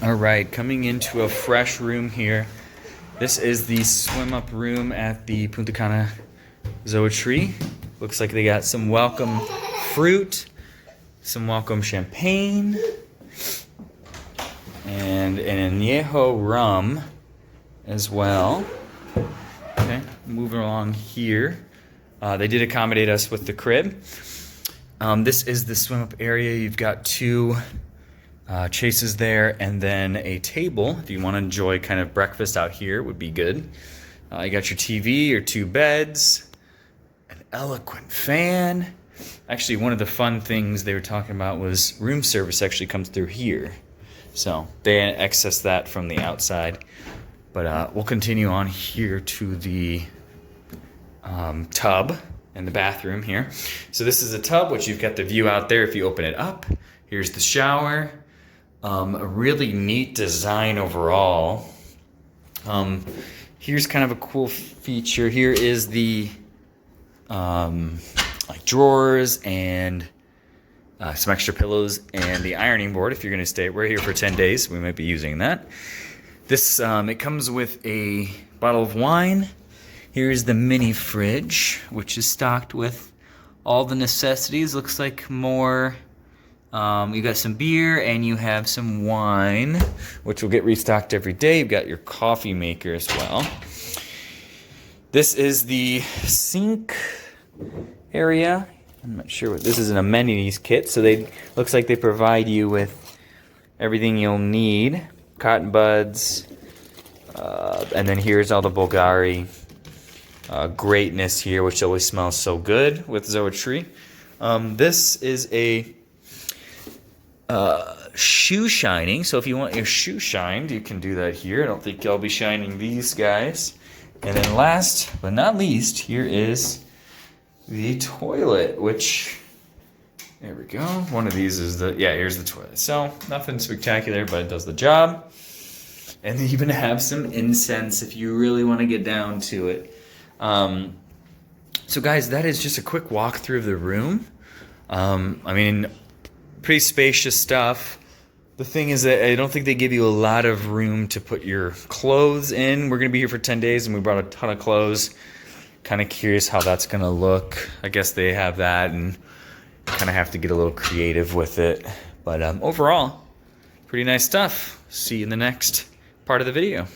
All right, coming into a fresh room here. This is the swim up room at the Punta Cana Zoetry. Looks like they got some welcome fruit, some welcome champagne, and an añejo rum as well. Okay, moving along here. They did accommodate us with the crib. This is the swim up area. You've got two chases there, and then a table if you want to enjoy kind of breakfast out here would be good. You got your TV, your two beds, an eloquent fan. Actually, one of the fun things they were talking about was room service actually comes through here, so they access that from the outside. But we'll continue on here to the tub and the bathroom here. So this is a tub, which you've got the view out there if you open it up. Here's the shower. A really neat design overall. Here's kind of a cool feature. Here is the like drawers and some extra pillows and the ironing board. If you're going to stay, we're here for 10 days. We might be using that. This it comes with a bottle of wine. Here's the mini fridge, which is stocked with all the necessities. Looks like more. You got some beer and you have some wine, which will get restocked every day. You've got your coffee maker as well. This is the sink area. I'm not sure what this is, an amenities kit. So looks like they provide you with everything you'll need. Cotton buds, and then here's all the Bulgari greatness here, which always smells so good with Zoetry. This is a shoe shining, so if you want your shoe shined, you can do that here. I don't think I'll be shining these guys. And then last but not least, here is the toilet, which, there we go. One of these is here's the toilet. So nothing spectacular, but it does the job. And they even have some incense if you really want to get down to it. So guys, that is just a quick walkthrough of the room. I mean, pretty spacious stuff. The thing is that I don't think they give you a lot of room to put your clothes in. We're going to be here for 10 days and we brought a ton of clothes. Kind of curious how that's going to look. I guess they have that and kind of have to get a little creative with it. But overall, pretty nice stuff. See you in the next part of the video.